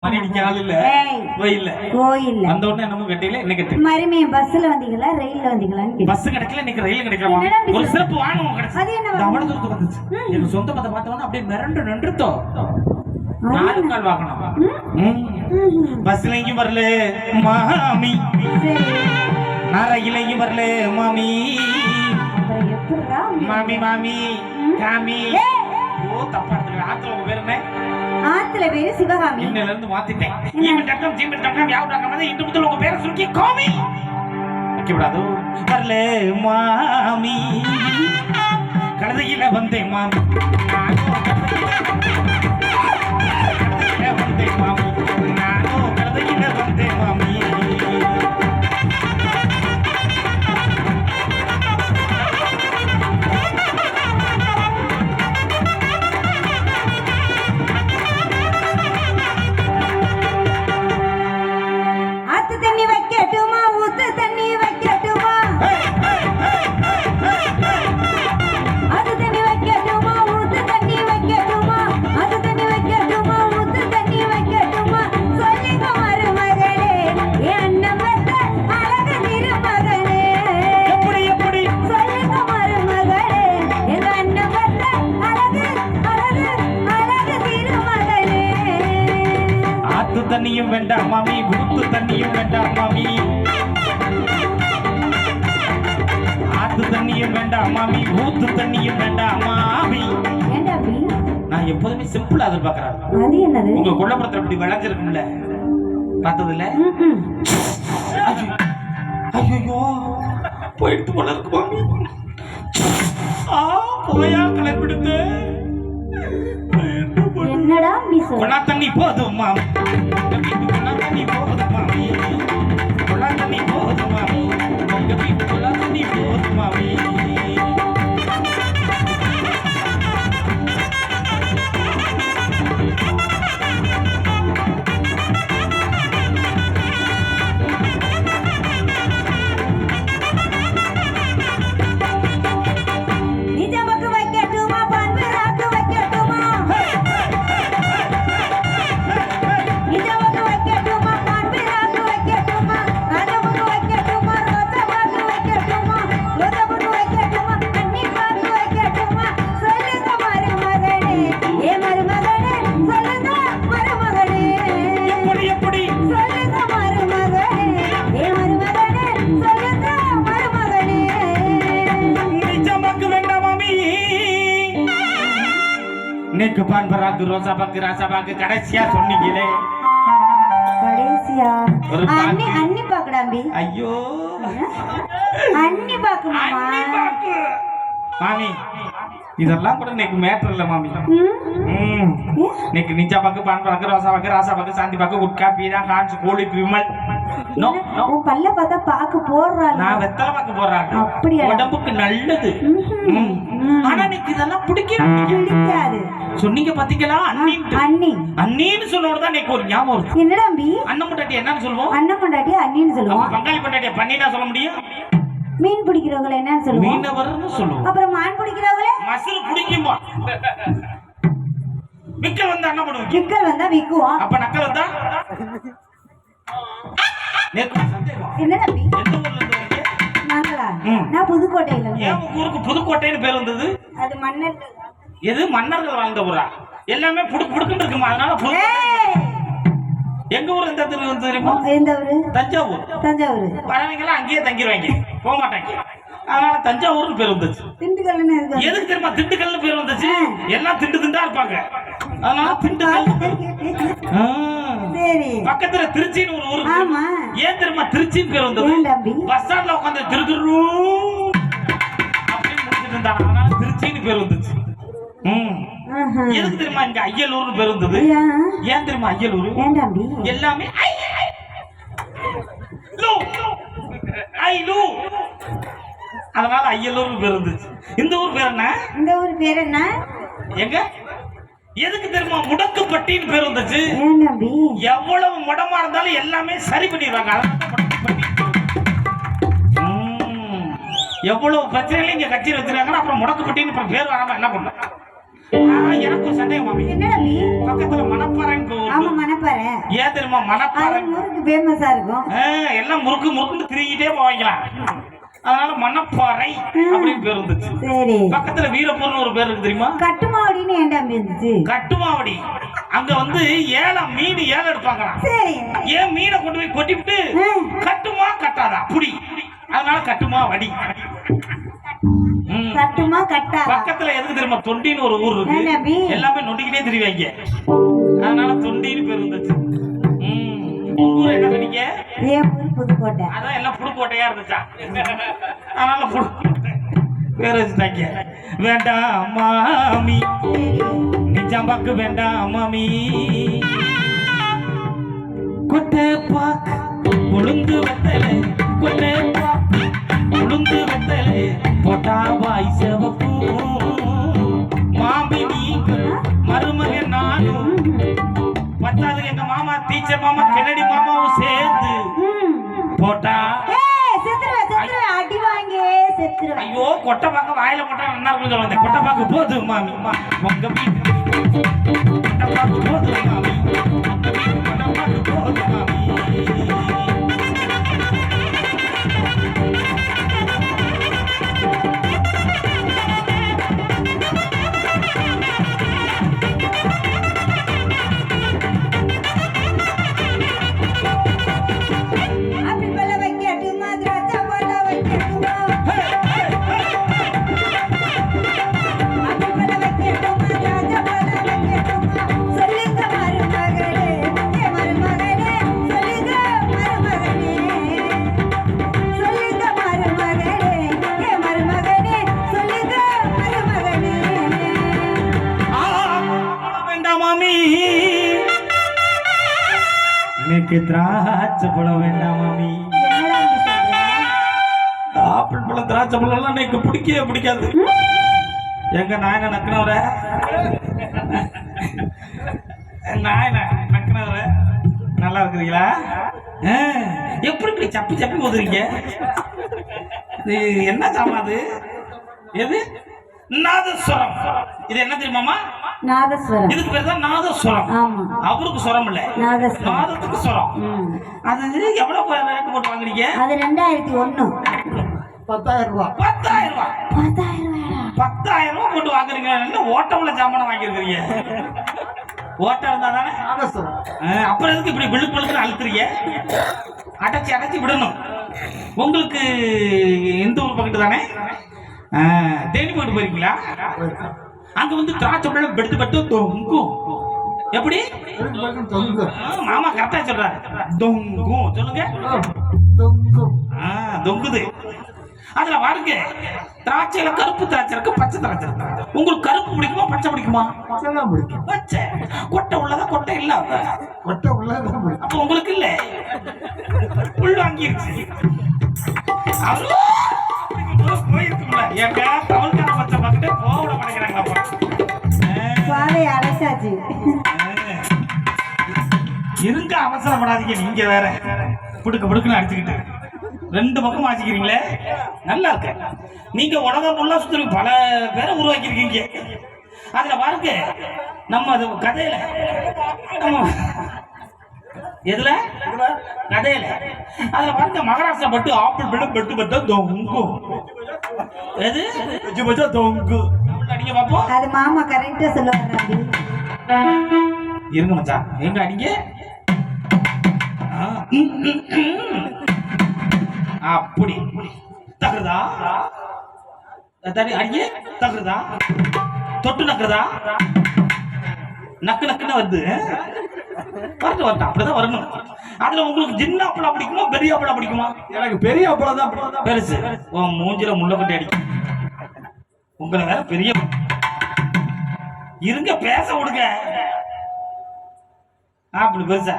கோயில்ல அந்த உடனே நம்ம கட்டில என்ன கட்டி மறுமைய பஸ்ல வந்தீங்களா ரயில்ல வந்தீங்களான்னு பஸ் கிடைக்கல இன்னைக்கு ரயில் கிடைக்கல ஒரு சிறப்பு வாங்குவோம் கிடைச்சு அது என்ன தமிழ் தூரத்துக்கு வந்துச்சு எங்க சொந்த மத பார்த்தவன அப்படியே மிரண்டு நின்றுட்டோ நாலு கால் வாங்கணும் பஸ்ல எங்கேயும் வரல மாமி ரயிலையும் வரல மாமி மாமி மாமி காமி ஓ தப்பா எடுத்துக்கிற ஆத்துல உங்க பேர் என்ன ஆத்துல பேரு சிவகாமி இன்னையில இருந்து மாத்திட்டேன் email dot com yahoo dot com வந்து இந்து முதல்ல உங்க பேரை சுருக்கி காமி வைக்கக்கூடாது வரல மாமி கழுதையில வந்தேன் மாமி வந்தேன் மாமி நானும் கழுதையில வந்தேன் மாமி தண்ணியும் வேண்டாம் மாமி ஊத்து தண்ணியும் வேண்டாம் மாமி ஆத்து தண்ணியும் வேண்டாம் மாமி ஊத்து தண்ணியும் வேண்டாம் மாமி நான் எப்போதுமே சிம்பிளா எதிர்பார்க்கிறேன் உங்க கொல்லப்புறத்துல அப்படி விளைஞ்சிருக்கும்ல பார்த்தது இல்ல ஐயோ போயிடுத்து போல இருக்கு மாமி போயா கிளம்பிடுது என்னடா நீ கொல்லா தண்ணி போதும் மாமி கொல்லா தண்ணி போதும் மாமி கொல்லா தண்ணி போதும் மாமி கொல்லா தண்ணி போதும் மாமி நேக்கு பான் பராக்கு ரோசா பாக்கு ராசா பாக்கு கடைசியா சொன்னீங்களே கடைசியா அண்ணி அண்ணி பாக்குடாம்பி ஐயோ அண்ணி பாக்கு மாமி இதெல்லாம் கூட நேக்கு மேட்டர் இல்ல மாமி நேக்கு நிச்சா பாக்கு பான் பராக்கு ராசா பாக்கு சாந்தி பாக்கு குட்கா பீனா கான்ஸ் கோழி விமல் நோ உன் பல்ல பார்த்தா பாக்கு போடுறாங்க நான் வெத்தலை பாக்கு போடுறாங்க அப்படியே உடம்புக்கு நல்லது ஆனா எனக்கு இதெல்லாம் பிடிக்காது சொன்னீங்க பாத்தீங்களா அண்ணின்னு சொன்னோட தான் எனக்கு ஒரு ஞாபகம் வருது என்னடா அம்பி அண்ணன் பொண்டாட்டி என்னன்னு சொல்லுவோம் அண்ணன் பொண்டாட்டி அண்ணின்னு சொல்லுவோம் பங்காளி பொண்டாட்டிய பண்ணினா சொல்ல முடியும் மீன் பிடிக்கிறவங்க என்னன்னு சொல்லுவோம் மீனவர்னு சொல்லுவோம் அப்புறம் மான் பிடிக்கிறவங்க மசுறு பிடிக்குமா விக்கல் வந்தா என்ன பண்ணுவோம் விக்கல் வந்தா விக்குவோம் அப்ப நக்கல் வந்தா என்னடா அம்பி எந்த ஊர்ல இருந்து வரீங்க நாங்களா நான் புதுக்கோட்டையில இருந்து ஏன் ஊருக்கு புதுக்கோட்டைன்னு பேர் வந்தது அது மன்னர்கள் எது மன்னர்கள் வாழ்ந்த ஊரா எல்லாமே புடுக்குன்னு இருக்குமா அதனால எங்க ஊர் எந்த தெரு வந்து தெரியுமா எந்த ஊரு தஞ்சாவூர் வரவங்க அங்கேயே தங்கிடுவாங்க போக மாட்டாங்க அதனால தஞ்சாவூர்னு பேர் வந்துச்சு திண்டுக்கல்னு எதுக்கு தெரியுமா திண்டுக்கல்னு பேர் வந்துச்சு எல்லாம் திண்டா இருப்பாங்க அதனால திண்டுக்கல் சரி பக்கத்துல திருச்சின்னு ஒரு ஊர் ஏன் தெரியுமா திருச்சின்னு பேர் வந்தது பஸ் ஸ்டாண்ட்ல உட்காந்து திரு அப்படின்னு முடிச்சுட்டு இருந்தாங்க அதனால திருச்சின்னு பேர் வந்துச்சு எதுக்கு தெரியுமா இங்க ஐயலூர்னு பேர் வந்தது ஏன் தெரியுமா ஐயலூர் எல்லாமே அதனால ஐயலூர் பேர் வந்துச்சு இந்த ஊர் பேர் என்ன எங்க எதுக்கு தெரியுமா முடக்குப்பட்டின்னு பேர் வந்துச்சு எவ்வளவு முடமா இருந்தாலும் எல்லாமே சரி பண்ணிடுவாங்க எவ்வளவு பிரச்சனைகளும் இங்க கட்சி வச்சிருக்காங்கன்னா அப்புறம் முடக்குப்பட்டின்னு பேர் வராம என்ன பண்ண எனக்கு ஒரு சந்தேகம் மாமி. என்ன தம்பி? பக்கத்துல மணப்பாறைன்னு ஆமா மணப்பாறை. ஏன் தெரியுமா மணப்பாறை முறுக்கு ஃபேமஸா இருக்கும். எல்லாம் முறுக்கு முறுக்குன்னு திரிகிட்டே போவாங்களாம். அதனால மணப்பாறை அப்படின்னு பேர் இருந்துச்சு. சரி. பக்கத்துல வீரப்பூர்னு ஒரு பேர் இருக்கு தெரியுமா? கட்டுமாவடின்னு ஏன் தம்பி இருந்துச்சு? கட்டுமாவடி. அங்க வந்து ஏலம் மீன் ஏலம் எடுப்பாங்களாம். சரி. ஏன் மீனை கொண்டு போய் கொட்டிவிட்டு கட்டுமா கட்டாதா புடி, அதனால கட்டுமா வடி. கட்டுமா கட்டா. பக்கத்துல எதுக்கு தெரியுமா? தொண்டின்னு ஒரு ஊர் இருக்கு, எல்லாமே நொண்டிக்கிட்டே திரிவாங்க, அதனால தொண்டின்னு பேர் இருந்துச்சு. ஊர் என்ன சொன்னீங்க? ஏன் ஊர் புதுக்கோட்டை. அதான் எல்லாம் புதுக்கோட்டையா இருந்துச்சா, அதனால புதுக்கோட்டை பேர் வச்சுட்டாங்க. வேண்டாம் மாமி நிஜாம்பாக்கு வேண்டாம் மாமி, கொட்டை பாக்கு உளுந்து வெத்தலை, கொட்டை பாக்கு உளுந்து வெத்தலை போட்டா வாய் செவப்பு. மாமி நீங்க மருமகன் நானும், பத்தாவது எங்க மாமா டீச்சர் மாமா கென்னடி மாமாவும் சேர்ந்து போட்டா அடி வாங்கி செத்துரு. ஐயோ கொட்டை பாக்க வாயில போட்டா என்ன சொல்லுவாங்க? கொட்டை பாக்கு போது மாமி, உங்க வீட்டு கொட்டை பாக்கு போது மாமி, உங்க வீட்டு கொட்டை பாக்கு போது மாமி. எனக்கு திராட்சை பழம் வேண்டாம் மாமி. ஆப்பிள் பழம் திராட்சை பழம் எனக்கு பிடிக்கவே பிடிக்காது. எங்க நாயன நக்கினவர, நாயன நக்கினவர நல்லா இருக்கிறீங்களா? எப்படி இப்படி சப்பி சப்பி ஊதுறீங்க? இது என்ன சாமாது? எது? நாதஸ்வரம். இது என்ன தெரியுமாமா? நாதஸ்வரம். இதுக்கு பேர் தான் நாதஸ்வரம். ஆமா. அவருக்கு சுரம் இல்ல, நாதஸ்வரம். நாதத்துக்கு சுரம். அது எவ்வளவு ரேட் போட்டு வாங்குறீங்க? அது 2001. 10,000 ரூபாய். 10,000 ரூபாய். 10,000 ரூபாய் போட்டு வாங்குறீங்க. என்ன ஓட்டமுள்ள சாமான வாங்கிருக்கீங்க? ஓட்டம் இருந்தா தானே நாதஸ்வரம். அப்புறம் எதுக்கு இப்படி விழுப்புழுக்கு அழுத்துறீங்க? அடைச்சி அடைச்சி விடணும். உங்களுக்கு எந்த ஊர் பக்கத்து தானே? தேனி போயிட்டு போயிருக்கீங்களா? அங்க வந்து திராட்சை பழம் பெடுத்து பட்டு தொங்கும். எப்படி? மாமா கரெக்டா சொல்றாரு. தொங்கும். சொல்லுங்க. தொங்குது. அதுல பாருங்க, திராட்சையில கருப்பு திராட்சை இருக்கு, பச்சை திராட்சை இருக்கு. உங்களுக்கு கருப்பு பிடிக்குமா பச்சை பிடிக்குமா? பச்சை. கொட்டை உள்ளதா கொட்டை இல்லாத? கொட்டை உள்ளதா. அப்ப உங்களுக்கு இல்ல, உள் வாங்கிருச்சு. அவரு போயிருக்கும்ல. ஏங்க தமிழ்கார பச்சை பார்த்துட்டு போவிட மாட்டேங்கிறாங்களா? பாதை அடைச்சாச்சு. இருங்க, அவசரப்படாதீங்க. நீங்க வேற புடுக்க புடுக்குன்னு அடிச்சுக்கிட்டு ரெண்டு பக்கம் ஆச்சுக்கிறீங்களே. நல்லா இருக்க. நீங்க உலகம் ஃபுல்லா சுத்தி பல பேரை உருவாக்கியிருக்கீங்க. அதுல பாருங்க, நம்ம அது கதையில எதுல கதையில அதுல பாருங்க, மகாராஷ்டிரா பட்டு ஆப்பிள் பட்டு பெட்டு பட்டா தொங்கும். எது வச்சு பச்சா தொங்கும். அடிங்க பாப்போம். அது மாமா கரெக்டா சொல்லுவாங்க. இருங்க மச்சான், எங்க அடிங்க. அப்படி தகுதா தடி அடிங்க. தகுதா தொட்டு நக்குறதா? நக்கு நக்குன்னு வருது. வரட்டும் வரட்டும், அப்படிதான் வரணும். அதுல உங்களுக்கு சின்ன அப்பளம் பிடிக்குமா பெரிய அப்பளம் பிடிக்குமா? எனக்கு பெரிய அப்பளம் தான் பெருசு. உன் மூஞ்சில முள்ள கொட்டி அடிக்கும். உங்களை வேற பெரிய இருங்க, பேச விடுங்க. அப்படி பெருசா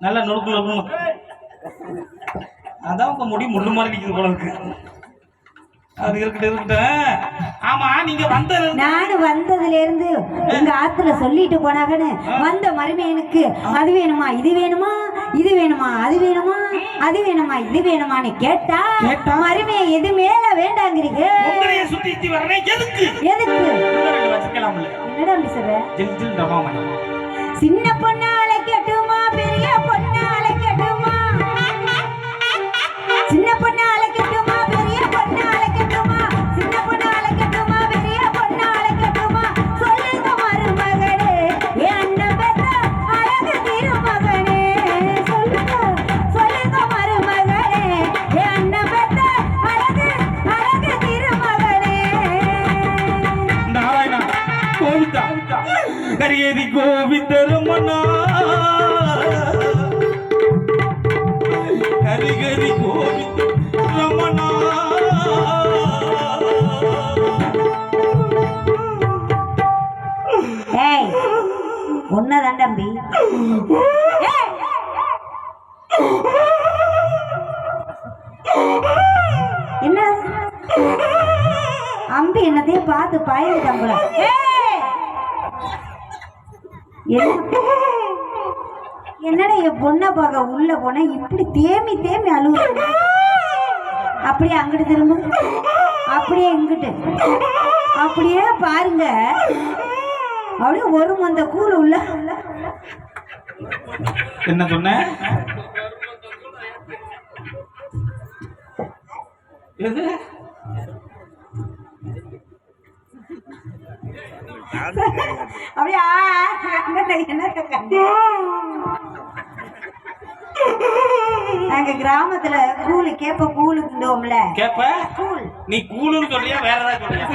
நல்லா நொறுக்கு நொறுக்கணும். அதான் உங்க முடி முள்ளு மாதிரி நிற்கிறது போல இருக்கு. அது இருக்கட்டும். ஆமா நீங்க வந்தது நானும் வந்ததுல இருந்து எங்க ஆத்துல சொல்லிட்டு போனாங்கன்னு வந்த மருமையனுக்கு அது வேணுமா இது வேணுமா இது வேணுமா அது வேணுமா அது வேணுமா இது வேணுமான்னு கேட்டா மருமைய எது மேல வேண்டாங்கிறீங்க. உங்களைய சுத்தி வரனே எதுக்கு எதுக்கு வச்சுக்கலாம்ல. என்னடா அப்படி சொல்ற? ஜில் ஜில் ரமாமணி சின்ன பொண்ணு அழைக்கட்டுமா பெரிய பொண்ணு அழைக்கட்டுமா சின்ன பொண்ணு அழைக்கட்டுமா பெரிய பொண்ணு அழைக்கட்டுமா சின்ன பொண்ணு அழைக்கட்டுமா பெரிய பொண்ணு அழைக்கட்டுமா சொல்லுங்க மருமகளே என் அண்ணன் பெத்த அழகு திருமகனே சொல்லுங்க சொல்லுங்க மருமகளே என் அண்ணன் பெத்த அழகு திருமகனே. நாராயணா கோவிந்தா கரியேரி கோவிந்தரமணா கரிகரி கோவிந்த ரமணா. ஏய் உன்னதான் தம்பி. ஏய் என்ன அம்பி என்னதையும் பார்த்து பயந்துட்டான் போல. என்னடா என் பொண்ணை பார்க்க உள்ள போன இப்படி தேமி தேமி அழுவு. அப்படியே அங்கிட்டு திரும்ப அப்படியே இங்கிட்டு அப்படியே பாருங்க. அப்படியே ஒரு மந்த கூழ் உள்ள. என்ன சொன்ன? எது அப்படியே நாங்க கிராமத்துல கூழு கேப்ப கூழு கிண்டுவோம்ல. கேப்ப நீ கூழுன்னு சொல்றியா வேற ஏதாவது சொல்றியா?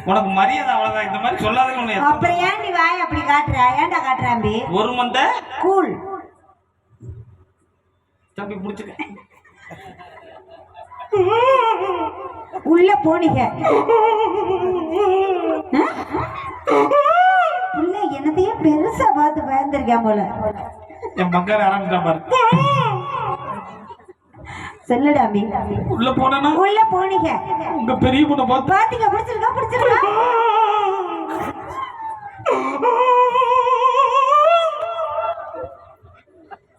உனக்கு மரியாதை அவ்வளவுதான். இந்த மாதிரி சொல்லாதே. அப்புறம் ஏன்டி வாய் அப்படி காட்டுற? ஏன்டா காட்டுறாம்பி? ஒரு மந்த கூழ் தம்பி புடிச்சுக்க. உள்ள போனீங்க உள்ள என்னத்தையும் பெருசா பார்த்து பயந்துருக்கேன் போல. என் மக்கார ஆரம்பிச்சான் பாரு. சொல்லுடாமி. உள்ள போனா உள்ள போனீங்க உங்க பெரிய பொண்ணை பார்த்து பாத்தீங்க. பிடிச்சிருக்கா பிடிச்சிருக்கா?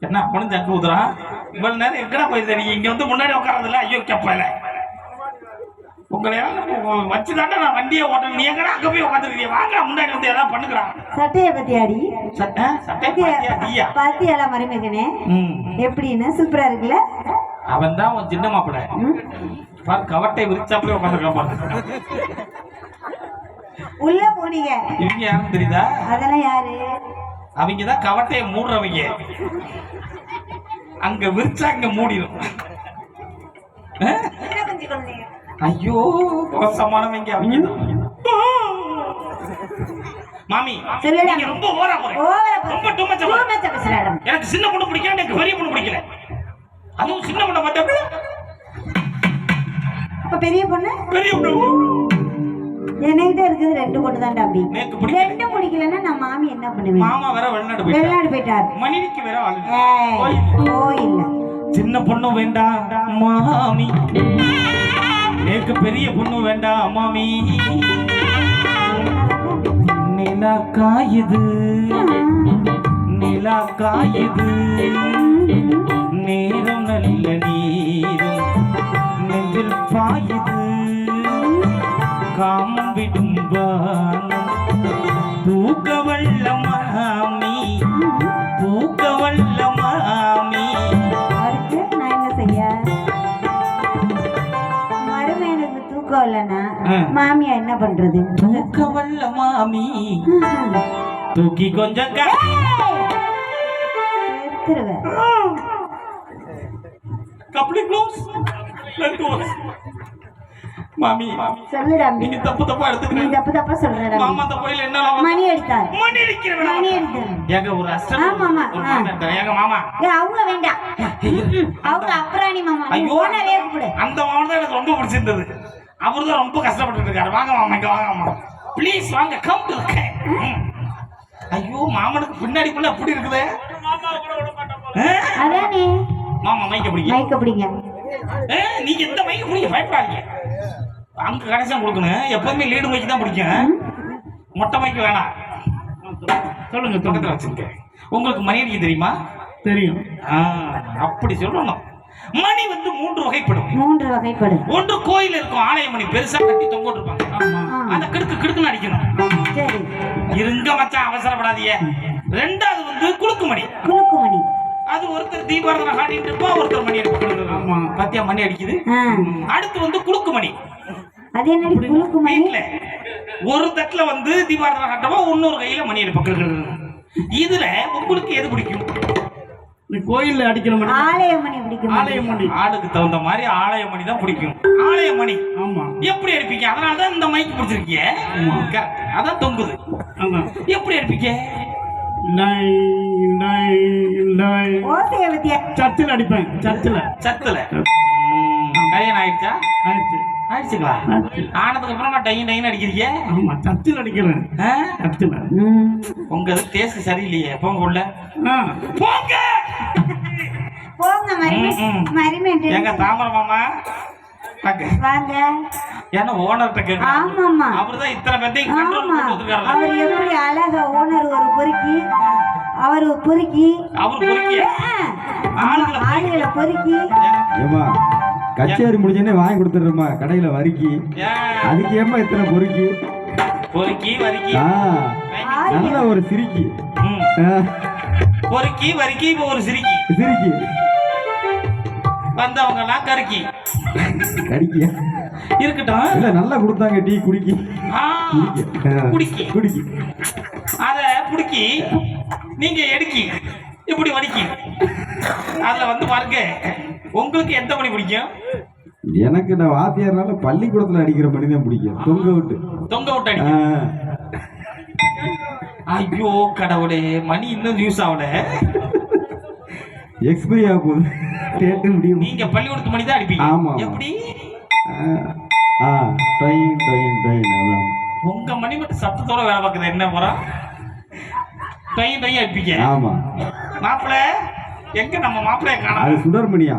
என்ன அப்பனும் ஜங்கு ஊதுறான். இவ்வளவு நேரம் எங்கடா போயிருந்த நீங்க? இங்க வந்து முன்னாடி உட்காரதுல ஐயோ கேப்பல உங்களை வச்சுதாண்டா நான் வண்டியை ஓட்டணும். நீ எங்கடா அங்க போய் உட்காந்துருக்கீங்க? வாங்க முன்னாடி வந்து ஏதாவது பண்ணுகிறான். சட்டைய பத்தி ஆடி சட்டை பாத்தியால மருமகனே எப்படின்னு சூப்பரா இருக்குல்ல. அவன் தான் உன் சின்ன மாப்பிள்ள. கவட்டை விரிச்சாப்பே உட்காந்துருக்கான். உள்ள போனீங்க. இவங்க யாருன்னு தெரியுதா? அதெல்லாம் யாரு? அவங்கதான் கவட்டையை மூடுறவங்க. அங்க விரிச்சா அங்க மூடிடும். ஐயோ மோசமானவங்க அவங்க. மாமி நீங்க ரொம்ப ஓவரா போறீங்க. ரொம்ப டூ மச் பேசுறாங்க. எனக்கு சின்ன பொண்ணு பிடிக்கல, எனக்கு பெரிய பொண்ணு பிடிக்கல. அதுவும் சின்ன பொண்ணை பார்த்தா அப்ப பெரிய பொண்ணு என்கிட்ட இருக்குது ரெண்டு பொண்ணு தான் தம்பி. ரெண்டு பிடிக்கலன்னா நான் மாமி என்ன பண்ணுவேன்? மாமா வேற வெளிநாடு போயிட்டாரு. மணிக்கு வேற கோயில்ல. சின்ன பொண்ணு வேண்டாம் மாமி, எனக்கு பெரிய பொண்ணு வேண்டாம் மாமி. நிலா காயுது நிலா காயுது நேரம் நல்ல நீரும் நெஞ்சில் பாயுது காமம் விடும் தூக்க வல்ல மாமி தூக்க வல்ல மாமி. நான் என்ன செய்ய? மருமேனுக்கு தூக்கம் இல்லைன்னா மாமியா என்ன பண்றது? தூக்க வல்ல மாமி தூக்கி கொஞ்சம் மாமி சொல்லுடா. நீங்க தப்பு தப்பா எடுத்துக்கிறீங்க. நீ தப்பு தப்பா சொல்றடா. மாமா அந்த கோயில்ல என்ன மணி அடித்தார். மணி அடிக்கிறேன். மணி அடித்தார். ஏங்க ஒரு அஷ்டம். ஆமா ஆமா. ஏங்க மாமா அவங்க வேண்டாம். அவங்க அப்ராணி மாமா. ஐயோ ஓனரே கூப்பிடு. அந்த மாமா தான் எனக்கு ரொம்ப பிடிச்சிருந்தது. அவரு தான் ரொம்ப கஷ்டப்பட்டு இருக்காரு. வாங்க மாமா இங்க வாங்க மாமா ப்ளீஸ் வாங்க கம் டு கே. ஐயோ மாமனுக்கு பின்னாடி புள்ள அப்படி இருக்குதே. அதானே மாமா மைக்க பிடிங்க. மைக்க பிடிங்க. நீங்க இந்த மைக்கு பிடிக்க பயப்படாதீங்க. அங்க கடைசியா கொடுக்கணும். எப்பவுமே லீடு மைக்கு தான் பிடிக்கும். மொட்டை மைக்கு வேணாம். சொல்லுங்க, பக்கத்துல வச்சிருக்கேன். உங்களுக்கு மணி அடிக்க தெரியுமா? தெரியும். அப்படி சொல்லணும். மணி வந்து 3 வகைப்படும். 3 வகைப்படும். ஒன்று கோயில் இருக்கும் ஆலய மணி, பெருசா கட்டி தொங்க விட்டுருப்பாங்க. அந்த கிடுக்கு கிடுக்குன்னு அடிக்கணும். சரி, இருங்க மச்சான், அவசரப்படாதீங்க. 2வது வந்து குலுக்கு மணி. குலுக்கு மணி அது ஒருத்தர் தீபாரதனை காட்டிட்டு இருப்பா, ஒருத்தர் மணி அடிப்பாங்க. ஆமா, பத்தியா மணி அடிக்குது. அடுத்து வந்து குலுக்கு மணி. அது என்னடி குலுக்கு மணி? வீட்டுல ஒரு தட்டுல வந்து தீபாரதனை காட்டவா, இன்னொரு கையில மணி அடிப்பாங்க. இதுல உங்களுக்கு எது பிடிக்கும்? கோயில்ல அடிக்கிற மணி, ஆலய மணி பிடிக்கும். ஆலய மணி. ஆளுக்கு தகுந்த மாதிரி ஆலய மணி தான் பிடிக்கும். ஆலய மணி. ஆமா. எப்படி அடிப்பீங்க? அதனாலதான் இந்த மைக்கு பிடிச்சிருக்கீங்க. கரெக்ட். அதான் தொங்குது. எப்படி அடிப்பீங்க? ஓசைய பத்தியா? சர்ச்சில் அடிப்பேன். சர்ச்சில். கல்யாணம் ஆயிடுச்சா? ஆயிடுச்சுங்களா? ஆனதுக்கு அப்புறம் நான் டைன் டைன் அடிக்கிறீங்க. ஆமா, சர்ச்சில் அடிக்கிறேன். சர்ச்சில். உங்க டேஸ்ட் சரியில்லையே. போங்க உள்ள போங்க. போங்க மரிமேட்டு. எங்க தாமர மாமா வாங்க. ஏன்னா ஓனர்கிட்ட கேட்க. ஆமாமா, அவர்தான் இத்தனை பேர்த்தையும் கண்ட்ரோல் பண்ணி வச்சிருக்காரு. அவர் எப்படி அழகா ஓனர் ஒரு பொறுக்கி, அவர் பொறுக்கி, அவர் பொறுக்கி ஆளுகளை பொறுக்கி. ஏமா கச்சேரி முடிஞ்சோடனே வாங்கி கொடுத்துடுறோமா கடையில வரிக்கி. அதுக்கு ஏமா இத்தனை பொறுக்கி பொறுக்கி வரிக்கி? நல்ல ஒரு சிரிக்கி. பொறுக்கி வரிக்கி ஒரு சிரிக்கி. சிரிக்கி வந்தவங்க எல்லாம் கருக்கி கடிக்கியா இருக்கட்டும். இல்ல நல்லா கொடுத்தாங்க டீ குடிக்கி. குடிக்கி குடிக்கி அத புடிக்கி நீங்க எடுக்கி இப்படி வடிக்கி. அதுல வந்து பாருங்க, உங்களுக்கு எந்த மணி பிடிக்கும்? எனக்கு நான் வாத்தியார்னால பள்ளிக்கூடத்துல அடிக்கிற மணி தான் பிடிக்கும். தொங்க விட்டு அடிக்க. ஐயோ கடவுளே, மணி இன்னும் யூஸ் ஆகல. எக்ஸ்பிரி ஆக போகுது. டேட்டு முடியும். நீங்க பள்ளிக்கூடத்து மணி தான் அடிப்பீங்க? ஆமா. எப்படி? Train train train. உங்க மணி மட்டும் சத்தத்தோட வேலை பார்க்குது. என்ன போறா ட்ரெயின் ட்ரெயின் அடிப்பீங்க? ஆமா. மாப்பிள்ள எங்க நம்ம மாப்பிள்ளைய காணோம். அது சுடர்மணியா?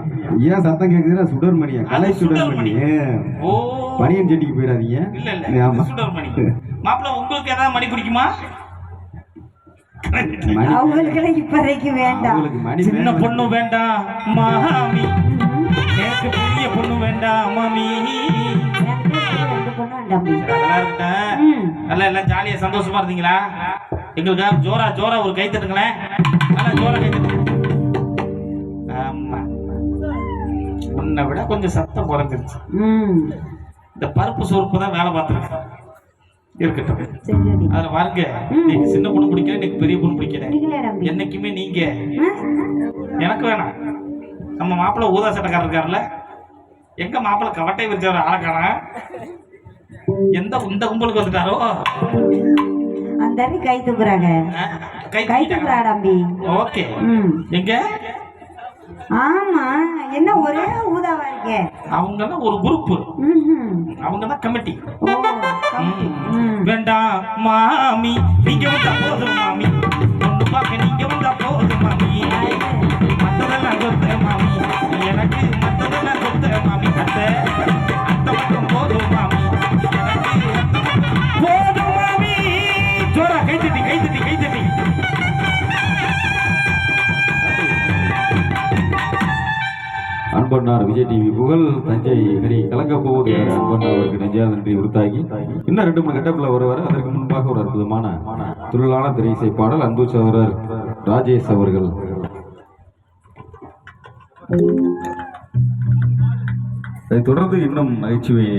ஏன் சத்தம் கேக்குதுன்னா சுடர்மணியா? கலை சுடர்மணி. ஓ, பனியன் செடிக்கு போயிடாதீங்க. இல்ல இல்ல, ஆமா சுடர்மணி. மாப்பிள்ள உங்களுக்கு ஏதாவது மணி பிடிக்குமா? அவங்களுக்கு இப்போதைக்கு வேண்டாம். சின்ன பொண்ணு வேண்டாம் மாமி, எனக்கு பெரிய பொண்ணு வேண்டாம் மாமி. நல்லா இருக்கட்டும். நல்லா எல்லாம் ஜாலியா சந்தோஷமா இருந்தீங்களா? எங்களுக்காக ஜோரா ஜோரா ஒரு கை தட்டுங்களேன். நல்லா ஜோரா கை தட்டு. ஆமா, உன்னை விட கொஞ்சம் சத்தம் குறைஞ்சிருச்சு. இந்த பருப்பு சோறுப்பு தான் வேலை பார்த்துருக்கு. இருக்கட்டும். அதுல பாருங்க, இன்னைக்கு சின்ன பொண்ணு பிடிக்கல, இன்னைக்கு பெரிய பொண்ணு பிடிக்கல. என்னைக்குமே நீங்க எனக்கு வேணாம். நம்ம மாப்பிள்ள ஊதா சட்டக்காரர் இருக்காருல்ல, எங்க மாப்பிள்ள கவட்டை வச்ச ஒரு ஆளக்கான எந்த இந்த கும்பலுக்கு வந்துட்டாரோ அந்த கை தூக்குறாங்க. கை தூக்குறாடா தம்பி. ஓகே. எங்க? ஆமா, என்ன ஒரே ஊதாவா இருக்கே? அவங்க தான் ஒரு குரூப். அவங்க தான் கமிட்டி. வேண்டாம் மாமி, நீங்க வந்தா போதும் மாமி. ஒன்று பார்க்க நீங்க வந்தா போதும் மாமி. மற்றதெல்லாம் கொத்துற மாமி, எனக்கு மற்றதெல்லாம் கொத்துற மாமி. அத்தை அத்தை மட்டும் போதும் மாமி, எனக்கு போதும் மாமி. ஜோரா கை தட்டி கை தட்டி கை தட்டி. அன்பண்ணார் விஜய் டிவி புகழ் தஞ்சை ஹரி கலங்க போவது அன்பண்ணா அவருக்கு நெஞ்சாத நன்றி உறுத்தாகி இன்னும் 2 மணி கட்டப்பில் வருவார். அதற்கு முன்பாக ஒரு அற்புதமான துள்ளான திரைசை பாடல் அன்பு சகோதரர் ராஜேஷ் அவர்கள். அதை தொடர்ந்து இன்னும் நகைச்சுவை